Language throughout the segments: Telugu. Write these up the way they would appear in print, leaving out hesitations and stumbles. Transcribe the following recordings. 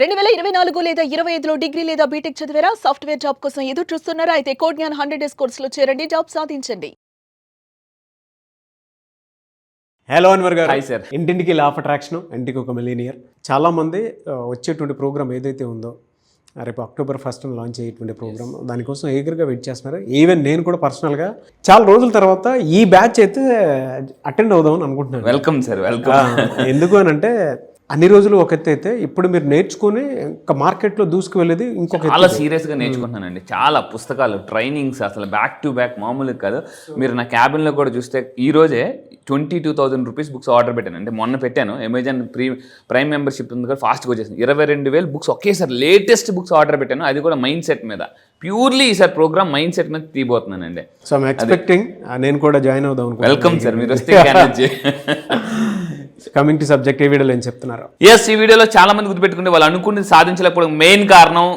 2024 లేదా 25లో డిగ్రీ లేదా బీటెక్ చదివారా? సాఫ్ట్‌వేర్ జాబ్ కోసం ఎదురు చూస్తున్నారా? అయితే కోడ్ జ్ఞాన్ 100 డేస్ కోర్సులో చేరండి. జాబ్ సాధించండి. హలో అన్వర్ గారు. Hi sir. ఇంటింటికి లా ఆఫ్ అట్రాక్షన్, ఇంటికి ఒక మిలీనియర్. చాలామంది వచ్చేటువంటి ప్రోగ్రామ్ ఏదైతే ఉందో రేపు అక్టోబర్ 1st లాంచ్ అయ్యేటువంటి ప్రోగ్రామ్, దానికోసం ఈగర్గా వెయిట్ చేస్తున్నారు. ఈవెన్ నేను కూడా పర్సనల్గా చాలా రోజుల తర్వాత ఈ బ్యాచ్ అయితే అటెండ్ అవుదామని అనుకుంటున్నాను. Welcome sir, welcome. ఎందుకు అని అంటే అన్ని రోజులు ఒక ఎత్తు అయితే ఇప్పుడు మీరు నేర్చుకుని ఇంకా మార్కెట్లో దూసుకు వెళ్ళేది ఇంకొక చాలా సీరియస్గా నేర్చుకుంటున్నానండి. చాలా పుస్తకాలు, ట్రైనింగ్స్, అసలు బ్యాక్ టు బ్యాక్ మామూలుగా కాదు. మీరు నా క్యాబిన్లో కూడా చూస్తే ఈ రోజే 22,000 రూపీస్ బుక్స్ ఆర్డర్ పెట్టాను. అంటే మొన్న పెట్టాను, అమెజాన్ ప్రైమ్ మెంబర్షిప్ ఉంది కదా, ఫాస్ట్గా వచ్చేసింది. 22,000 బుక్స్ ఒకేసారి లేటెస్ట్ బుక్స్ ఆర్డర్ పెట్టాను, అది కూడా మైండ్ సెట్ మీద. ప్యూర్లీ ఈసారి ప్రోగ్రామ్ మైండ్ సెట్ మీద తీయబోతున్నానండి. సో ఐమ్ ఎక్స్పెక్టింగ్ నేను కూడా జాయిన్ అవుదాం. వెల్కమ్ సార్, మీరు వస్తే. కమింగ్ టు సబ్జెక్ట్, ఈ వీడియోలో ఏం చెప్తున్నారు? ఎస్, ఈ వీడియోలో చాలా మంది గుర్తుపెట్టుకుంటే వాళ్ళు అనుకున్నది సాధించలేకపోవడం మెయిన్ కారణం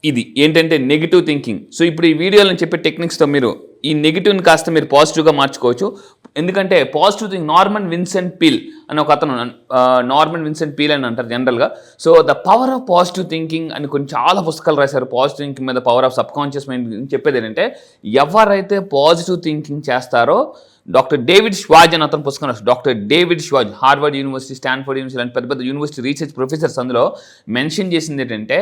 ఇది ఏంటంటే నెగిటివ్ థింకింగ్. సో ఇప్పుడు ఈ వీడియోలో నేను చెప్పే టెక్నిక్స్తో మీరు ఈ నెగిటివ్ని కాస్త మీరు పాజిటివ్గా మార్చుకోవచ్చు. ఎందుకంటే positive think, Norman Vincent Peale అని ఒక అతను, నార్మన్ విన్సెంట్ పీల్ అని అంటారు జనరల్గా. So the power of positive thinking అని కొన్ని చాలా పుస్తకాలు రాశారు. పాజిటివ్ థింకింగ్ మీద, power of subconscious mind చెప్పేది ఏంటంటే, ఎవరైతే పాజిటివ్ థింకింగ్ చేస్తారో, డాక్టర్ డేవిడ్ ష్వాజ్ అని అతను పుస్తకం రాశారు. డాక్టర్ డేవిడ్ ష్వాజ్, హార్వర్డ్ యూనివర్సిటీ, స్టాన్ఫోర్డ్ యూనివర్సిటీ లాంటి పెద్ద పెద్ద యూనివర్సిటీ రీసెర్చ్ ప్రొఫెసర్స్ అందులో మెన్షన్ చేసింది ఏంటంటే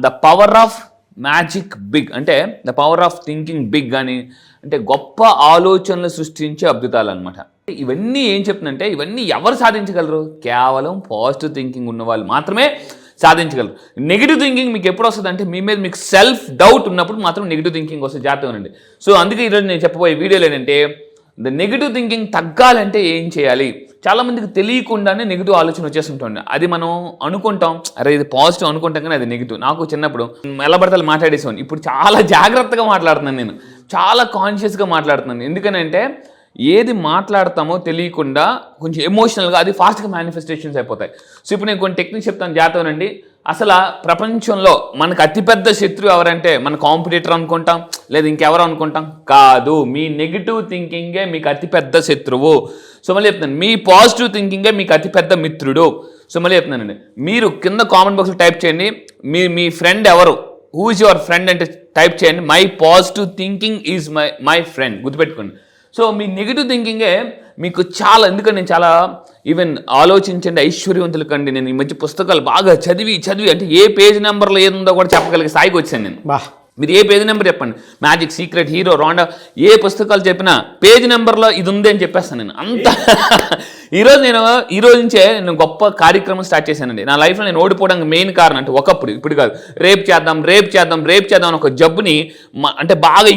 the power of magic big, అంటే the power of thinking big అని, అంటే గొప్ప ఆలోచనలు సృష్టించే అద్భుతాలు అనమాట. ఇవన్నీ ఏం చెప్తుందంటే, ఇవన్నీ ఎవరు సాధించగలరు? కేవలం పాజిటివ్ థింకింగ్ ఉన్న వాళ్ళు మాత్రమే సాధించగలరు. నెగిటివ్ థింకింగ్ మీకు ఎప్పుడు వస్తుంది అంటే, మీ మీద మీకు సెల్ఫ్ డౌట్ ఉన్నప్పుడు మాత్రం నెగిటివ్ థింకింగ్ వస్తుంది. జాగ్రత్తగా ఉండండి. సో అందుకే ఈరోజు నేను చెప్పబోయే వీడియోలో ఏంటంటే, ద నెగిటివ్ థింకింగ్ తగ్గాలంటే ఏం చేయాలి? చాలామందికి తెలియకుండానే నెగిటివ్ ఆలోచన వచ్చేస్తుంటుంది. అది మనం అనుకుంటాం, అరే ఇది పాజిటివ్ అనుకుంటాం కానీ అది నెగిటివ్. నాకు చిన్నప్పుడు ఎలా పడతాలు మాట్లాడేసాను, ఇప్పుడు చాలా జాగ్రత్తగా మాట్లాడుతున్నాను. నేను చాలా కాన్షియస్గా మాట్లాడుతున్నాను. ఎందుకనంటే ఏది మాట్లాడతామో తెలియకుండా కొంచెం ఎమోషనల్గా అది ఫాస్ట్గా మేనిఫెస్టేషన్స్ అయిపోతాయి. సో ఇప్పుడు నేను కొన్ని టెక్నిక్స్ చెప్తాను, జాగ్రత్తగానండి. అసలు ప్రపంచంలో మనకు అతిపెద్ద శత్రువు ఎవరంటే, మన కాంపిటీటర్ అనుకుంటాం, లేదా ఇంకెవరు అనుకుంటాం. కాదు, మీ నెగిటివ్ థింకింగే మీకు అతిపెద్ద శత్రువు. సో మళ్ళీ చెప్తాను, మీ పాజిటివ్ థింకింగే మీకు అతిపెద్ద మిత్రుడు. సో మళ్ళీ చెప్తున్నానండి, మీరు కింద కామెంట్ బాక్స్లో టైప్ చేయండి, మీ ఫ్రెండ్ ఎవరు, హూ ఇస్ యువర్ ఫ్రెండ్ అంటే టైప్ చేయండి. My positive thinking is my friend. గుర్తుపెట్టుకోండి. సో మీ నెగిటివ్ థింకింగే మీకు చాలా, ఎందుకంటే నేను చాలా ఈవెన్ ఆలోచించండి ఐశ్వర్యవంతుల కండి, నేను ఈ మధ్య పుస్తకాలు బాగా చదివి అంటే ఏ పేజ్ నెంబర్లో ఏదుందో కూడా చెప్పగలిగే స్థాయికి వచ్చాను నేను. మీరు ఏ పేజ్ నెంబర్ చెప్పండి, మ్యాజిక్, సీక్రెట్, హీరో, రాండా, ఏ పుస్తకాలు చెప్పినా పేజ్ నెంబర్లో ఇది ఉంది అని చెప్పేస్తాను నేను. అంత ఈ రోజు నుంచే నేను గొప్ప కార్యక్రమం స్టార్ట్ చేశానండి. నా లైఫ్లో నేను ఓడిపోవడానికి మెయిన్ కారణం అంటే, ఒకప్పుడు, ఇప్పుడు కాదు, రేపు చేద్దాం అని ఒక జబ్బుని అంటే బాగా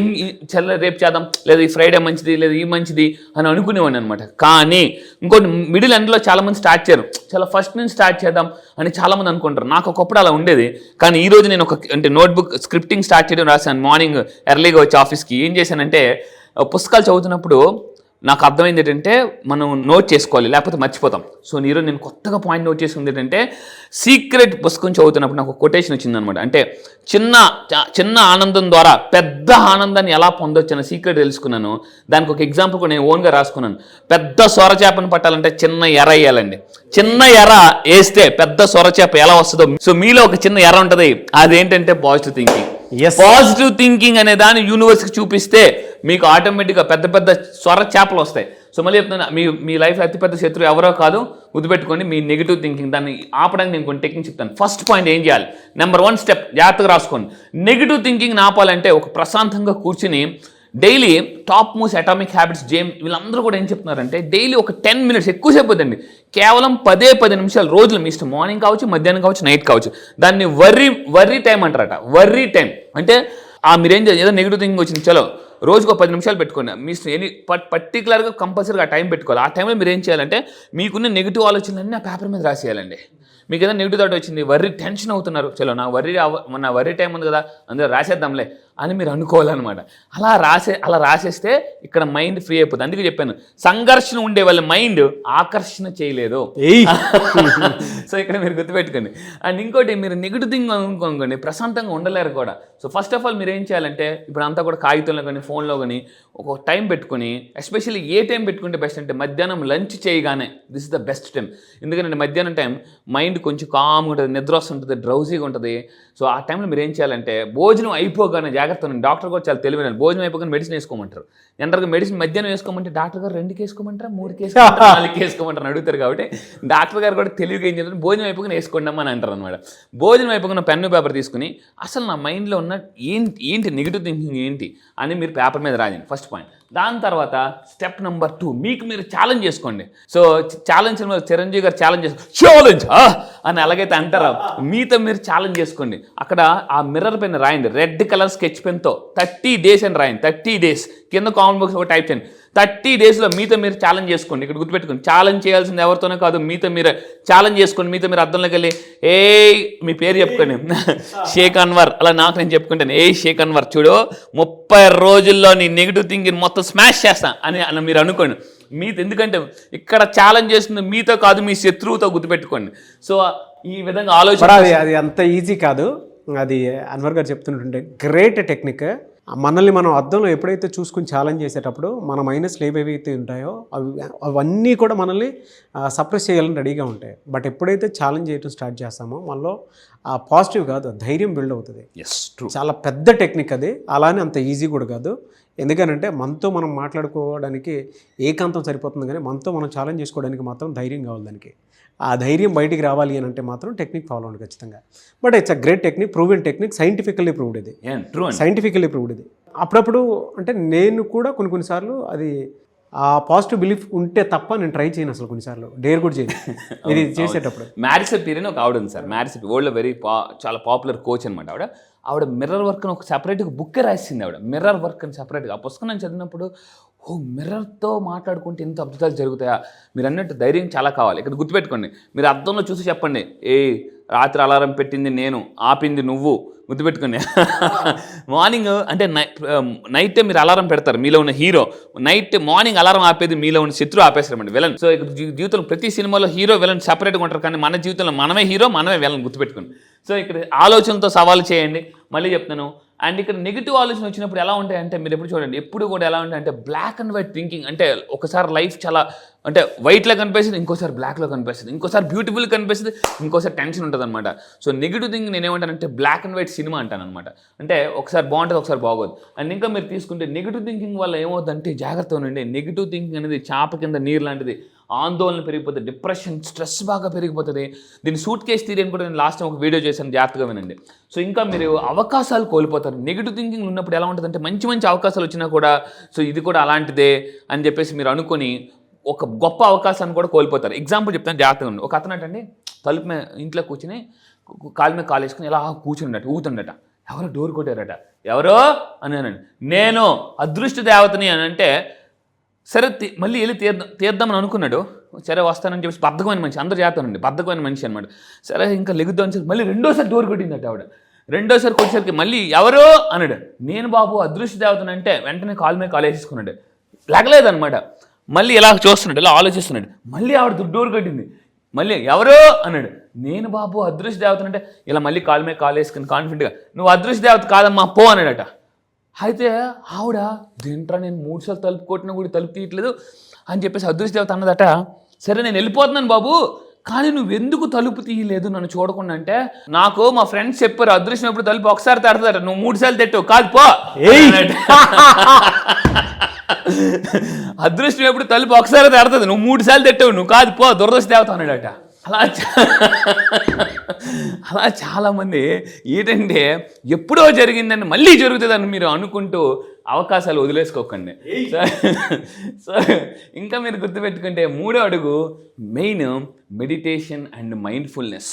రేపు చేద్దాం, లేదా ఈ ఫ్రైడే మంచిది, లేదా ఈ మంచిది అని అనుకునేవాడిని అనమాట. కానీ ఇంకోటి మిడిల్ ఎండ్లో చాలామంది స్టార్ట్ చేయరు, చాలా ఫస్ట్ నుంచి స్టార్ట్ చేద్దాం అని చాలామంది అనుకుంటారు. నాకు ఒకప్పుడు అలా ఉండేది. కానీ ఈరోజు నేను అంటే నోట్బుక్ స్క్రిప్టింగ్ స్టార్ట్ చేయడం రాశాను. మార్నింగ్ ఎర్లీగా వచ్చి ఆఫీస్కి ఏం చేశానంటే, పుస్తకాలు చదువుతున్నప్పుడు నాకు అర్థమైంది ఏంటంటే, మనం నోట్ చేసుకోవాలి, లేకపోతే మర్చిపోతాం. సో ఈరోజు నేను కొత్తగా పాయింట్ నోట్ చేసుకుంది ఏంటంటే, సీక్రెట్ పుస్తకం చదువుతున్నప్పుడు నాకు ఒక కొటేషన్ వచ్చిందనమాట. అంటే చిన్న ఆనందం ద్వారా పెద్ద ఆనందాన్ని ఎలా పొందొచ్చు అనే సీక్రెట్ తెలుసుకున్నాను. దానికి ఒక ఎగ్జాంపుల్ కూడా నేను ఓన్గా రాసుకున్నాను. పెద్ద సొరచేపను పట్టాలంటే చిన్న ఎర వేయాలండి. చిన్న ఎర వేస్తే పెద్ద సొరచేప ఎలా వస్తుందో, సో మీలో ఒక చిన్న ఎర ఉంటుంది, అదేంటంటే పాజిటివ్ థింకింగ్. పాజిటివ్ థింకింగ్ అనే దాన్ని యూనివర్స్కి చూపిస్తే మీకు ఆటోమేటిక్గా పెద్ద పెద్ద స్వర చేపలు వస్తాయి. సో మళ్ళీ చెప్తున్నా, మీ లైఫ్లో అతిపెద్ద శత్రువు ఎవరో కాదు, గుర్తుపెట్టుకోండి, మీ నెగిటివ్ థింకింగ్. దాన్ని ఆపడానికి నేను కొన్ని టెక్నిక్ చెప్తాను. ఫస్ట్ పాయింట్ ఏం చేయాలి, నెంబర్ 1 స్టెప్, జాగ్రత్తగా రాసుకోండి. నెగిటివ్ థింకింగ్ ఆపాలంటే ఒక ప్రశాంతంగా కూర్చుని daily top most atomic habits, వీళ్ళందరూ కూడా ఏం చెప్తున్నారంటే, డైలీ ఒక 10 మినిట్స్, ఎక్కువసేపు వద్దండి, కేవలం 10 నిమిషాలు రోజులు, మీ ఇష్టం, మార్నింగ్ కావచ్చు, మధ్యాహ్నం కావచ్చు, నైట్ కావచ్చు. దాన్ని వర్రీ టైం అంటారట. వర్రీ టైం అంటే మీరేం చేయాలి, ఏదో నెగిటివ్ థింకింగ్ వచ్చింది, చలో రోజుకు 10 నిమిషాలు పెట్టుకోండి. మీ పర్టికులర్గా కంపల్సరీగా ఆ టైం పెట్టుకోవాలి. ఆ టైంలో మీరు ఏం చేయాలంటే, మీకున్న నెగిటివ్ ఆలోచనలన్నీ ఆ పేపర్ మీద రాసేయాలండి. మీకు ఏదైనా నెగిటివ్ థాట్ వచ్చింది, టెన్షన్ అవుతున్నారు, చలో నా వర్రీ టైం ఉంది కదా, అందులో రాసేద్దాంలే అని మీరు అనుకోవాలన్నమాట. అలా రాసేస్తే ఇక్కడ మైండ్ ఫ్రీ అయిపోతుంది. అందుకే చెప్పాను, సంఘర్షణ ఉండే వాళ్ళ మైండ్ ఆకర్షణ చేయలేదు. సో ఇక్కడ మీరు గుర్తుపెట్టుకోండి. అండ్ ఇంకోటి, మీరు నెగిటివ్ థింగ్ అనుకోండి, ప్రశాంతంగా ఉండలేరు కూడా. సో ఫస్ట్ ఆఫ్ ఆల్ మీరు ఏం చేయాలంటే, ఇప్పుడు అంతా కూడా కాగితంలో కానీ ఫోన్లో కానీ ఒక టైం పెట్టుకుని, ఎస్పెషల్లీ ఏ టైం పెట్టుకుంటే బెస్ట్ అంటే, మధ్యాహ్నం లంచ్ చేయగానే this is the best time. ఎందుకంటే మధ్యాహ్నం టైం మైండ్ కొంచెం కామ్గా ఉంటుంది, నిద్ర వస్తుంటుంది, డ్రౌజీగా ఉంటుంది. సో ఆ టైంలో మీరు ఏం చేయాలంటే భోజనం అయిపోగానే జాగ్రత్త, డాక్టర్ కూడా చాలా తెలివైన, భోజనం అయిపోగానే మెడిసిన్ వేసుకోమంటారు. జనరల్గా మెడిసిన్ మధ్యాహ్నం వేసుకోమంటే డాక్టర్ గారు 2కి వేసుకోమంటారా, 3కి వేసుకోమంటారా, 4కి వేసుకోమంటారు అడుగుతారు. కాబట్టి డాక్టర్ గారు కూడా తెలివిగా ఏం చేస్తారు, భోజనం అయిపోగానే వేసుకోండి అని అంటారు అనమాట. భోజనం అయిపోగానే పెన్ను పేపర్ తీసుకుని అసలు నా మైండ్లో ఉన్న ఏంటి నెగిటివ్ థింకింగ్ ఏంటి అని మీరు పేపర్ మీద రాయండి, ఫస్ట్ పాయింట్. దాని తర్వాత స్టెప్ నెంబర్ 2, మీకు మీరు ఛాలెంజ్ చేసుకోండి. సో ఛాలెంజ్ చిరంజీవి గారు ఛాలెంజ్ అని ఎలాగైతే అంటారో మీతో మీరు ఛాలెంజ్ చేసుకోండి. అక్కడ ఆ మిర్రర్ పెన్ రాయండి, రెడ్ కలర్ స్కెచ్ పెన్తో 30 days అని రాయండి. 30 days కింద కామెంట్ బాక్స్ ఒక టైప్ చేయండి. 30 daysలో మీతో మీరు ఛాలెంజ్ చేసుకోండి. ఇక్కడ గుర్తుపెట్టుకోండి, ఛాలెంజ్ చేయాల్సింది ఎవరితోనే కాదు, మీతో మీరు ఛాలెంజ్ చేసుకోండి. మీతో మీరు అద్దంలోకి వెళ్ళి మీ పేరు చెప్పుకోండి, షేక్ అన్వర్, అలా నాకు నేను చెప్పుకుంటాను, షేక్ అన్వర్ చూడు 30 రోజుల్లో నీ నెగిటివ్ థింకింగ్ మొత్తం స్మాష్ చేస్తా అని మీరు అనుకోండి. మీతో, ఎందుకంటే ఇక్కడ ఛాలెంజ్ చేస్తుంది మీతో కాదు, మీ శత్రువుతో గుర్తుపెట్టుకోండి. సో ఈ విధంగా ఆలోచన, అది అంత ఈజీ కాదు. అది అన్వర్ గారు చెప్తుంటుంటే గ్రేట్ టెక్నిక్. మనల్ని మనం అద్దంలో ఎప్పుడైతే చూసుకుని ఛాలెంజ్ చేసేటప్పుడు మన మైనస్లు ఏవేవైతే ఉంటాయో అవన్నీ కూడా మనల్ని సప్రెస్ చేయాలని రెడీగా ఉంటాయి. బట్ ఎప్పుడైతే ఛాలెంజ్ చేయడం స్టార్ట్ చేస్తామో మనలో ఆ పాజిటివ్ కాదు, ధైర్యం బిల్డ్ అవుతుంది. చాలా పెద్ద టెక్నిక్ అది, అలానే అంత ఈజీ కూడా కాదు. ఎందుకనంటే మనతో మనం మాట్లాడుకోవడానికి ఏకాంతం సరిపోతుంది, కానీ మనతో మనం ఛాలెంజ్ చేసుకోవడానికి మాత్రం ధైర్యం కావాలి. దానికి ఆ ధైర్యం బయటికి రావాలి అని అంటే మాత్రం టెక్నిక్ ఫాలో అవ్వండి ఖచ్చితంగా. But it's a great technique, proven technique, scientifically proved ఇది, సైంటిఫికల్లీ ప్రూవ్డ్ ఇది. అప్పుడప్పుడు అంటే నేను కూడా కొన్నిసార్లు అది ఆ పాజిటివ్ బిలీఫ్ ఉంటే తప్ప నేను ట్రై చేయను, అసలు కొన్నిసార్లు డేర్ కూడా చేయను ఇది చేసేటప్పుడు. మ్యారిసెపి అని ఒక ఆవిడ ఉంది సార్, మ్యారిసెపి వరల్డ్లో చాలా పాపులర్ కోచ్ అనమాట. ఆవిడ మిర్రర్ వర్క్ అని ఒక సెపరేట్గా బుక్కే రాసింది. ఆవిడ మిర్రర్ వర్క్ అని సెపరేట్గా. ఆ పుస్తకం నేను చదివినప్పుడు మిర్రర్తో మాట్లాడుకుంటే ఇంత అద్భుతాలు జరుగుతాయా, మీరు అన్నట్టు ధైర్యం చాలా కావాలి. ఇక్కడ గుర్తుపెట్టుకోండి, మీరు అద్దంలో చూసి చెప్పండి, రాత్రి అలారం పెట్టింది నేను, ఆపింది నువ్వు, గుర్తుపెట్టుకోండి. మార్నింగ్ అంటే నైట్ మీరు అలారం పెడతారు, మీలో ఉన్న హీరో మార్నింగ్ అలారం ఆపేది మీలో ఉన్న శత్రువు ఆపేస్తారండి, విలన్. సో జీవితంలో ప్రతి సినిమాలో హీరో విలన్ సెపరేట్గా ఉంటారు, కానీ మన జీవితంలో మనమే హీరో, మనమే విలన్, గుర్తుపెట్టుకోండి. సో ఇక్కడ ఆలోచనతో సవాలు చేయండి. మళ్ళీ చెప్తాను, అండ్ ఇక్కడ నెగిటివ్ ఆలోచన వచ్చినప్పుడు ఎలా ఉంటాయంటే మీరు ఎప్పుడు చూడండి, ఎప్పుడు కూడా ఎలా ఉంటాయంటే బ్లాక్ అండ్ వైట్ థింకింగ్. అంటే ఒకసారి లైఫ్ చాలా అంటే వైట్లో కనిపిస్తుంది, ఇంకోసారి బ్లాక్లో కనిపిస్తుంది, ఇంకోసారి బ్యూటిఫుల్ కనిపిస్తుంది, ఇంకోసారి టెన్షన్ ఉంటుంది అనమాట. సో నెగిటివ్ థింకింగ్ నేనేమంటానంటే బ్లాక్ అండ్ వైట్ సినిమా అంటాను అనమాట. అంటే ఒకసారి బాగుంటుంది, ఒకసారి బాగోదు. అండ్ ఇంకా మీరు తీసుకుంటే నెగిటివ్ థింకింగ్ వల్ల ఏమవుతుందంటే, జాగ్రత్త ఉండండి, నెగిటివ్ థింకింగ్ అనేది చాప కింద నీరు లాంటిది. ఆందోళన పెరిగిపోతుంది, డిప్రెషన్, స్ట్రెస్ బాగా పెరిగిపోతుంది. దీన్ని సూట్ కేస్ థియరీ అని కూడా నేను లాస్ట్ టైం ఒక వీడియో చేశాను, జాగ్రత్తగా వినండి. సో ఇంకా మీరు అవకాశాలు కోల్పోతారు. నెగిటివ్ థింకింగ్ ఉన్నప్పుడు ఎలా ఉంటుందంటే మంచి మంచి అవకాశాలు వచ్చినా కూడా సో ఇది కూడా అలాంటిదే అని చెప్పేసి మీరు అనుకొని ఒక గొప్ప అవకాశాన్ని కూడా కోల్పోతారు. ఎగ్జాంపుల్ చెప్తాను, జాగ్రత్తగా ఉండి. ఒక అతను అంటే తలుపు మీద ఇంట్లో కూర్చుని కాలు మీద కాలు వేసుకుని ఇలా కూర్చుండట, ఊగుతుండట. ఎవరో డోర్ కొట్టారట, ఎవరో అని అనండి, నేను అదృష్ట దేవతని అని అంటే, సరే మళ్ళీ వెళ్ళి తీద్దామని అనుకున్నాడు. సరే వస్తానని చెప్పేసి బద్ధకమైన మనిషి, అందరూ చేస్తానండి, బద్ధకమైన మనిషి అనమాట. సరే ఇంకా లెగుద్దామని చెప్పి మళ్ళీ రెండోసారి డోర్ కొట్టిందట ఆవిడ. రెండోసారి కొట్టేసరికి మళ్ళీ ఎవరో అన్నాడు, నేను బాబు అదృష్ట దేవతని అంటే వెంటనే కాలు మీద కాలు వేసేసుకున్నాడు, లెగలేదనమాట. మళ్ళీ ఇలా చూస్తున్నాడు, ఇలా ఆలోచిస్తున్నాడు. మళ్ళీ ఆవిడ డోర్ కట్టింది, మళ్ళీ ఎవరో అన్నాడు, నేను బాబు అదృష్ట దేవతని అంటే ఇలా మళ్ళీ కాలు మీద కాలు వేసుకుని కాన్ఫిడెంట్గా, నువ్వు అదృష్ట దేవత కాదమ్మా పో అన్నాడట. అయితే ఆవిడ దేంట్రా నేను 3 సార్లు తలుపు కొట్టినా కూడా తలుపు తీయట్లేదు అని చెప్పేసి అదృష్ట దేవత అన్నదట. సరే నేను వెళ్ళిపోతున్నాను బాబు, కానీ నువ్వెందుకు తలుపు తీయలేదు నన్ను చూడకుండా అంటే, నాకు మా ఫ్రెండ్స్ చెప్పారు అదృష్టం ఎప్పుడు తలుపు ఒకసారి తడతారు, నువ్వు 3 సార్లు తట్టావు, కాదు పో. అదృష్టం ఎప్పుడు తలుపు ఒకసారి తడుతుంది, నువ్వు 3 సార్లు తట్టావు, నువ్వు కాదు పో, దురదృష్ట దేవత అన్నాడట. అలా చాలామంది ఏంటంటే ఎప్పుడో జరిగిందని మళ్ళీ జరుగుతుందని మీరు అనుకుంటూ అవకాశాలు వదిలేసుకోకండి. సో ఇంకా మీరు గుర్తుపెట్టుకుంటే 3వ అడుగు మెయిన్ మెడిటేషన్ అండ్ మైండ్ఫుల్నెస్.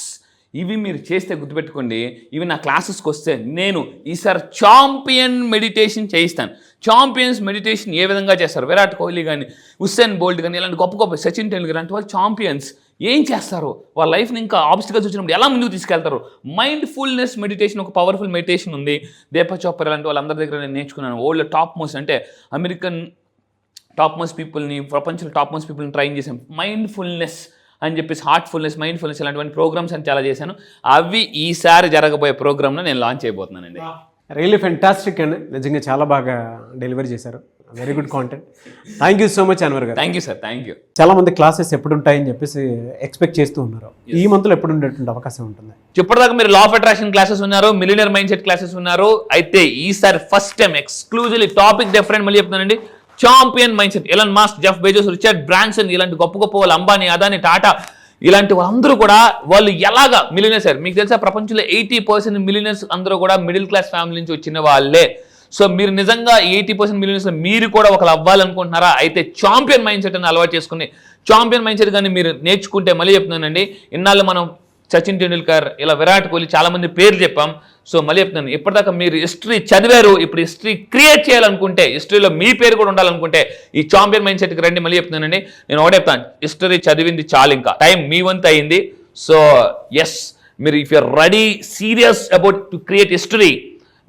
ఇవి మీరు చేస్తే గుర్తుపెట్టుకోండి, ఇవి నా క్లాసెస్కి వస్తే నేను ఈసారి ఛాంపియన్ మెడిటేషన్ చేయిస్తాను. ఛాంపియన్స్ మెడిటేషన్ ఏ విధంగా చేస్తారు, విరాట్ కోహ్లీ కానీ, హుస్సేన్ బోల్ట్ కానీ, ఇలాంటి గొప్ప గొప్ప సచిన్ టెండూల్కర్ అంటే వాళ్ళు ఛాంపియన్స్ ఏం చేస్తారు, వాళ్ళ లైఫ్ని ఇంకా ఆబ్స్టికల్స్ వచ్చినప్పుడు ఎలా ముందుకు తీసుకెళ్తారు. మైండ్ఫుల్నెస్ మెడిటేషన్ ఒక పవర్ఫుల్ మెడిటేషన్ ఉంది. దీపక్ చోప్రా లాంటి వాళ్ళందరి దగ్గర నేను నేర్చుకున్నాను. వరల్డ్ టాప్ మోస్ట్ అంటే అమెరికన్ టాప్ మోస్ట్ పీపుల్ని, ప్రపంచంలో టాప్ మోస్ట్ పీపుల్ని ట్రైన్ చేశాను. మైండ్ఫుల్నెస్ అని చెప్పేసి హార్ట్ఫుల్నెస్, మైండ్ఫుల్నెస్ ఇలాంటివన్నీ ప్రోగ్రామ్స్ అని చాలా చేశాను. అవి ఈసారి జరగబోయే ప్రోగ్రామ్లో నేను లాంచ్ చేయబోతున్నానండి. రియల్లీ ఫెంటాస్టిక్ అండి, నిజంగా చాలా బాగా డెలివరీ చేశారు. Very good content. Thank you so much Anwar గారు. Thank you sir, thank you. చాలా మంది క్లాసెస్ ఎప్పుడు ఉంటాయని చెప్పేసి ఎక్స్పెక్ట్ చేస్తూ ఉన్నారు. ఈ మంత్లో ఎప్పుడు ఉండేటువంటి అవకాశం ఉంటుంది? ఇప్పటిదాకా మీరు లా ఆఫ్ అట్రాక్షన్ క్లాసెస్ ఉన్నారు, మిలియనర్ మైండ్ సెట్ క్లాసెస్ ఉన్నారు. అయితే ఈసారి first time exclusively topic different మళ్ళీ చెప్తానండి. Champion mind set. Elon Musk, Jeff Bezos, Richard Branson ఇలాంటి గొప్ప గొప్ప వాళ్ళు, అంబానీ, అదానీ, టాటా ఇలాంటి వాళ్ళందరూ కూడా వాళ్ళు ఎలాగా మిలియనర్స్ అయ్యారు. మీకు తెలుసా ప్రపంచంలో 80% మిలియనర్స్ అందరూ కూడా మిడిల్ క్లాస్ ఫ్యామిలీ నుంచి వచ్చిన వాళ్ళే. సో మీరు నిజంగా 80% మిలియనర్స్ మీరు కూడా ఒకళ్ళు అవ్వాలనుకుంటున్నారా? అయితే చాంపియన్ మైండ్ సెట్ అని అలవాటు చేసుకుని చాంపియన్ మైండ్ సెట్ కానీ మీరు నేర్చుకుంటే మళ్ళీ చెప్తున్నానండి, ఇన్నాళ్ళు మనం సచిన్ టెండూల్కర్ ఇలా విరాట్ కోహ్లీ చాలా మంది పేర్లు చెప్పాం. సో మళ్ళీ చెప్తున్నాను, ఇప్పటిదాకా మీరు హిస్టరీ చదివారు, ఇప్పుడు హిస్టరీ క్రియేట్ చేయాలనుకుంటే, హిస్టరీలో మీ పేరు కూడా ఉండాలనుకుంటే ఈ చాంపియన్ మైండ్ సెట్కి రండి. మళ్ళీ చెప్తున్నానండి, నేను ఒకటే చెప్తాను, హిస్టరీ చదివింది చాలు, ఇంకా టైం మీ వంతు అయింది. సో ఎస్, మీరు if you're ready serious about to create history,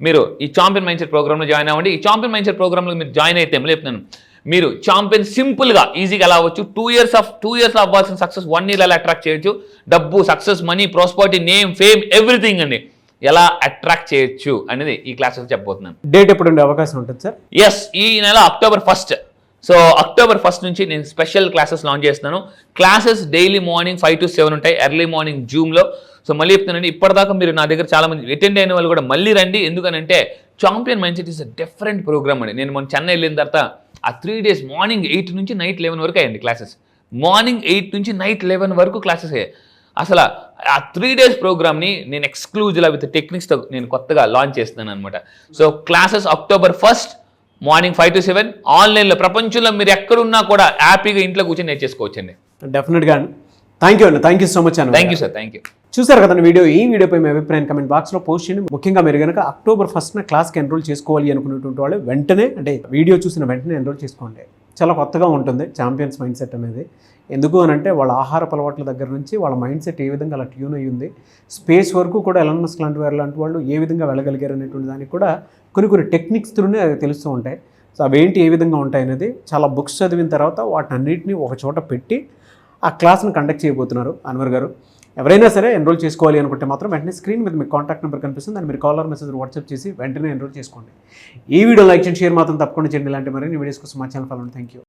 మీరు ఈ చాంపియన్ మైండ్ సెట్ ప్రోగ్రామ్లో జాయిన్ అవ్వండి. ఈ చాంపియన్ మైండ్ సెట్ ప్రోగ్రామ్లో మీరు జాయిన్ అయితే మళ్ళీ చెప్తున్నాను, మీరు చాంపియన్ సింపుల్గా ఈజీగా ఎలా అవ్వచ్చు. 2 years అవ్వాల్సిన సక్సెస్ 1 year ఎలా అట్రాక్ట్ చేయొచ్చు. డబ్బు, success, money, prosperity, name, fame, everything అండి ఎలా అట్రాక్ట్ చేయొచ్చు అనేది ఈ క్లాసెస్ చెప్పబోతున్నాను. డేట్ ఎప్పుడు ఉండే అవకాశం ఉంటుంది సార్? ఎస్, ఈ నెల October 1st. So October 1st నుంచి నేను స్పెషల్ క్లాసెస్ లాంచ్ చేస్తున్నాను. క్లాసెస్ డైలీ మార్నింగ్ 5 to 7 ఉంటాయి, ఎర్లీ మార్నింగ్ జూమ్లో. సో మళ్ళీ చెప్తున్నానండి, ఇప్పటిదాకా మీరు నా దగ్గర చాలా మంది అటెండ్ అయిన వాళ్ళు కూడా మళ్ళీ రండి. ఎందుకనంటే champion mindset is a different programme అండి. నేను మొన్న చెన్నై వెళ్ళిన తర్వాత ఆ 3 days మార్నింగ్ 8 నుంచి నైట్ 11 వరకు అయ్యండి క్లాసెస్. మార్నింగ్ 8 నుంచి నైట్ 11 వరకు క్లాసెస్ అయ్యాయి. అసలు ఆ 3 days ప్రోగ్రామ్ని నేను ఎక్స్క్లూజివ్గా విత్ టెక్నిక్స్తో నేను కొత్తగా లాంచ్ చేస్తున్నాను అనమాట. So classes October 1st morning 5 to 7 ఆన్లైన్లో. ప్రపంచంలో మీరు ఎక్కడున్నా కూడా హ్యాపీగా ఇంట్లో కూర్చొని నేర్చేసుకోవచ్చండి. డెఫినెట్గా అండి. థ్యాంక్ యూ అండి. థ్యాంక్ యూ సో మచ్ అండి. Thank you sir, thank you. చూసారు కదండి వీడియో. ఈ వీడియోపై మీ అభిప్రాయం కమెంట్ బాక్స్లో పోస్ట్ చేయండి. ముఖ్యంగా మీరు కనుక October 1st క్లాస్కి ఎన్రోల్ చేసుకోవాలి అనుకున్నటువంటి వాళ్ళు వెంటనే, అంటే వీడియో చూసిన వెంటనే ఎన్రోల్ చేసుకోండి. చాలా కొత్తగా ఉంటుంది చాంపియన్స్ మైండ్ సెట్ అనేది. ఎందుకు అని అంటే వాళ్ళ ఆహారపు అలవాట్ల దగ్గర నుంచి వాళ్ళ మైండ్ సెట్ ఏ విధంగా అలా ట్యూన్ అయ్యి ఉంది, స్పేస్ వరకు కూడా ఎలాన్ మస్క్ లాంటి వాళ్ళు ఏ విధంగా వెళ్ళగలిగారు అనేటువంటి దానికి కూడా కొన్ని టెక్నిక్స్ త్రూనే తెలుస్తూ ఉంటాయి. సో అవేంటి, ఏ విధంగా ఉంటాయి అనేది చాలా బుక్స్ చదివిన తర్వాత వాటిని అన్నింటినీ ఒక చోట పెట్టి ఆ క్లాస్ని కండక్ట్ చేయబోతున్నారు అన్వర్ గారు. ఎవరైనా సరే ఎన్రోల్ చేసుకోవాలి అనుకుంటే మాత్రం వెంటనే స్క్రీన్ మీద మీకు కాంటాక్ట్ నెంబర్ కనిపిస్తుంది, దాన్ని మీరు కాలర్ మెసేజ్ వాట్సాప్ చేసి వెంటనే ఎన్రోల్ చేసుకోండి. ఈ వీడియో లైక్ చేయండి, షేర్ మాత్రం తప్పకుండా చేయండి. ఇలాంటి మరిన్ని వీడియోస్ కోసం మా ఛానల్ ఫాలో. Thank you.